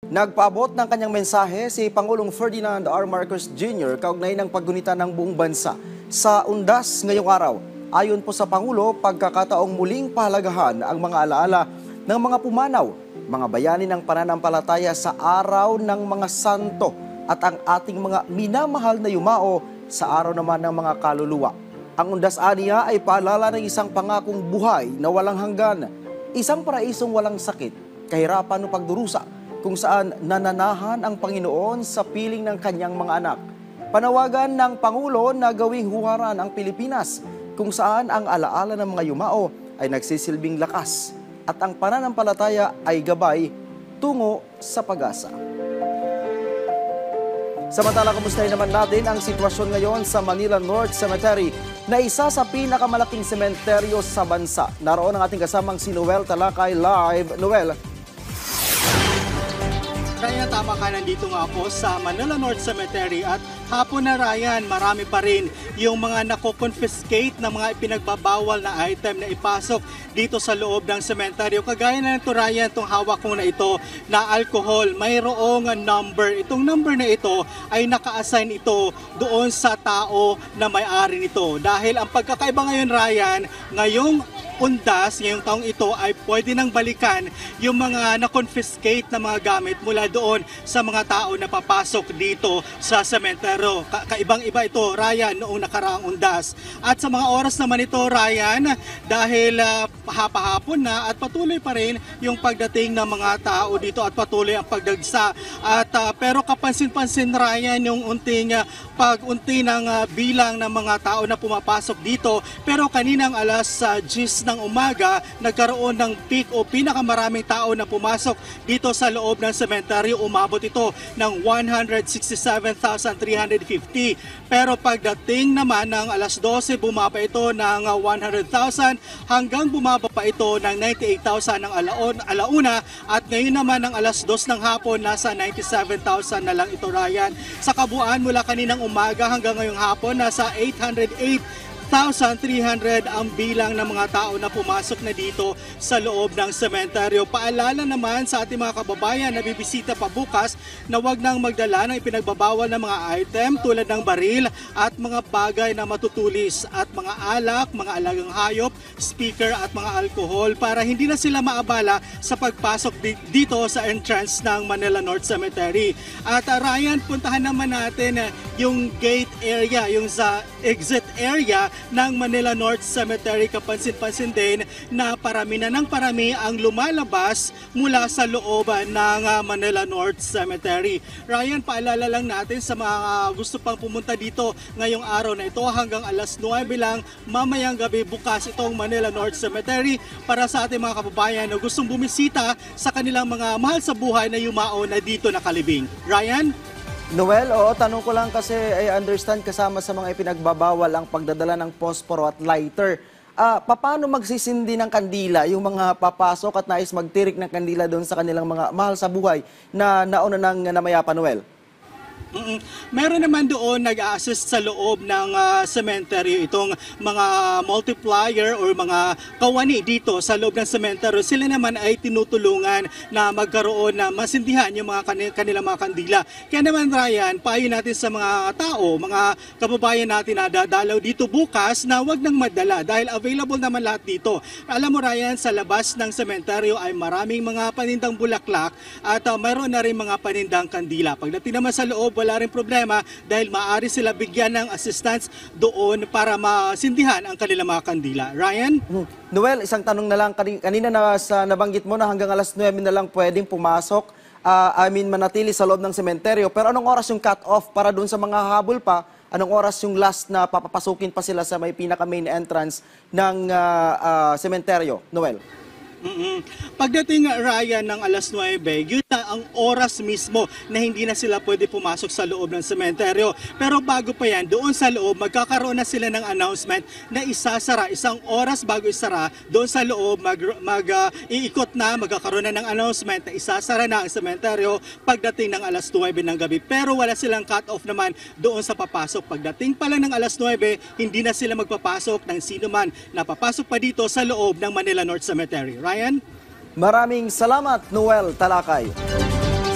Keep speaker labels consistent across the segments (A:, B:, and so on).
A: Nagpaabot ng kanyang mensahe si Pangulong Ferdinand R. Marcos Jr. kaugnay ng paggunita ng buong bansa sa undas ngayong araw. Ayon po sa Pangulo, pagkakataong muling pahalagahan ang mga alaala ng mga pumanaw, mga bayani ng pananampalataya sa araw ng mga santo at ang ating mga minamahal na yumao sa araw naman ng mga kaluluwa. Ang undas aniya ay paalala ng isang pangakong buhay na walang hanggan, isang paraisong walang sakit, kahirapan o pagdurusa, kung saan nananahan ang Panginoon sa piling ng kanyang mga anak. Panawagan ng Pangulo na gawing huwaran ang Pilipinas, kung saan ang alaala ng mga yumao ay nagsisilbing lakas at ang pananampalataya ay gabay tungo sa pag-asa. Samantala, kumustahin naman natin ang sitwasyon ngayon sa Manila North Cemetery na isa sa pinakamalaking sementeryo sa bansa. Naroon ang ating kasamang si Noel Talakay live. Noel.
B: Ryan, tama ka, nandito nga ako sa Manila North Cemetery at hapon na, Ryan, marami pa rin yung mga nako-confiscate na mga ipinagbabawal na item na ipasok dito sa loob ng sementeryo. Kagaya na ito, Ryan, itong hawak ko na ito na alcohol, mayroong number. Itong number na ito ay naka-assign ito doon sa tao na may-ari nito. Dahil ang pagkakaiba ngayon, Ryan, ngayong undas, ngayong taong ito ay pwede nang balikan yung mga na-confiscate na mga gamit mula doon sa mga tao na papasok dito sa sementeryo. Kaibang-iba ito, Ryan, noong nakaraang undas. At sa mga oras naman ito, Ryan, dahil hapahapon na at patuloy pa rin yung pagdating ng mga tao dito at patuloy ang pagdagsa. At pero kapansin-pansin, Ryan, yung pag-unti ng bilang ng mga tao na pumapasok dito. Pero kaninang alas 10 ng umaga, nagkaroon ng peak o pinakamaraming tao na pumasok dito sa loob ng sementeryo. Umabot ito ng 167,350. Pero pagdating naman ng alas 12, bumaba ito ng 100,000 hanggang bumaba pa ito ng 98,000 ng alauna. At ngayon naman ng alas 2 ng hapon, nasa 97,000 na lang ito, Ryan. Sa kabuuan mula kaninang umaga hanggang ngayong hapon, nasa 808,300 ang bilang ng mga tao na pumasok na dito sa loob ng sementeryo. Paalala naman sa ating mga kababayan na bibisita pa bukas na wag nang magdala ng ipinagbabawal na mga item tulad ng baril at mga bagay na matutulis at mga alak, mga alagang hayop, speaker at mga alcohol para hindi na sila maabala sa pagpasok dito sa entrance ng Manila North Cemetery. At Ryan, puntahan naman natin yung gate area, yung sa exit area ng Manila North Cemetery. Kapansin-pansin din na parami na ng parami ang lumalabas mula sa loob ng Manila North Cemetery. Ryan, paalala lang natin sa mga gusto pang pumunta dito ngayong araw na ito, hanggang alas 9 lang mamayang gabi bukas itong Manila North Cemetery para sa ating mga kababayan na gustong bumisita sa kanilang mga mahal sa buhay na yumao na dito nakalibing. Ryan?
A: Noel, tanong ko lang kasi I understand kasama sa mga ipinagbabawal ang pagdadala ng posporo at lighter. Paano magsisindi ng kandila yung mga papasok at nais magtirik ng kandila doon sa kanilang mga mahal sa buhay na nauna ng namayapa, Noel?
B: Meron naman doon nag-a-assist sa loob ng sementeryo itong mga multiplier or mga kawani dito sa loob ng sementeryo. Sila naman ay tinutulungan na magkaroon na masindihan yung mga kanilang mga kandila. Kaya naman, Ryan, payo natin sa mga tao, mga kababayan natin na dadalaw dito bukas na wag nang madala dahil available naman lahat dito. Alam mo, Ryan, sa labas ng sementeryo ay maraming mga panindang bulaklak at mayroon na rin mga panindang kandila. Pagdating naman sa loob, wala rin problema dahil maaari sila bigyan ng assistance doon para masindihan ang kanilang mga kandila. Ryan?
A: Noel, isang tanong na lang. Kanina nabanggit mo na hanggang alas 9 na lang pwedeng pumasok, manatili sa loob ng sementeryo. Pero anong oras yung cut-off para doon sa mga habol pa? Anong oras yung last na papapasukin pa sila sa may pinaka-main entrance ng sementeryo? Noel?
B: Pagdating, Ryan, ng alas 9, yun na ang oras mismo na hindi na sila pwede pumasok sa loob ng sementeryo. Pero bago pa yan, doon sa loob, magkakaroon na sila ng announcement na isasara, isang oras bago isara, doon sa loob, iikot na, magkakaroon na ng announcement na isasara na ang sementeryo pagdating ng alas 9 ng gabi. Pero wala silang cut-off naman doon sa papasok. Pagdating pala ng alas 9, hindi na sila magpapasok ng sino man na papasok pa dito sa loob ng Manila North Cemetery. Ryan?
A: Maraming salamat, Noel Talakay.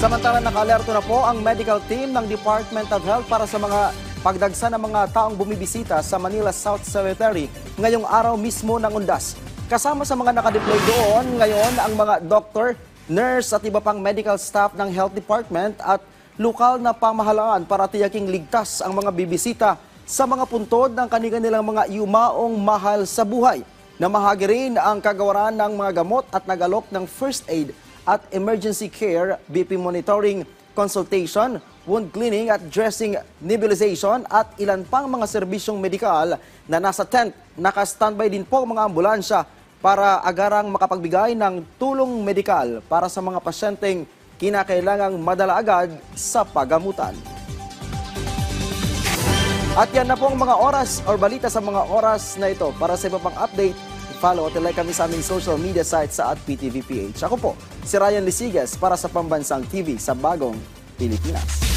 A: Samantala, naka-alerto na po ang medical team ng Department of Health para sa mga pagdagsa ng mga taong bumibisita sa Manila South Cemetery ngayong araw mismo ng Undas. Kasama sa mga nakadeploy doon ngayon ang mga doctor, nurse at iba pang medical staff ng Health Department at lokal na pamahalaan para tiyaking ligtas ang mga bibisita sa mga puntod ng kanilang mga yumaong mahal sa buhay. Namahagi rin ang kagawaran ng mga gamot at nagalok ng first aid at emergency care, BP monitoring, consultation, wound cleaning at dressing nebulization at ilan pang mga serbisyong medikal na nasa tent. Naka-standby din po mga ambulansya para agarang makapagbigay ng tulong medikal para sa mga pasyenteng kinakailangang madala agad sa pagamutan. At yan na po ang mga oras or balita sa mga oras na ito. Para sa iba pang update, follow at like kami sa aming social media sites sa @PTVPH. Ako po, si Ryan Lisigas para sa Pambansang TV sa Bagong Pilipinas.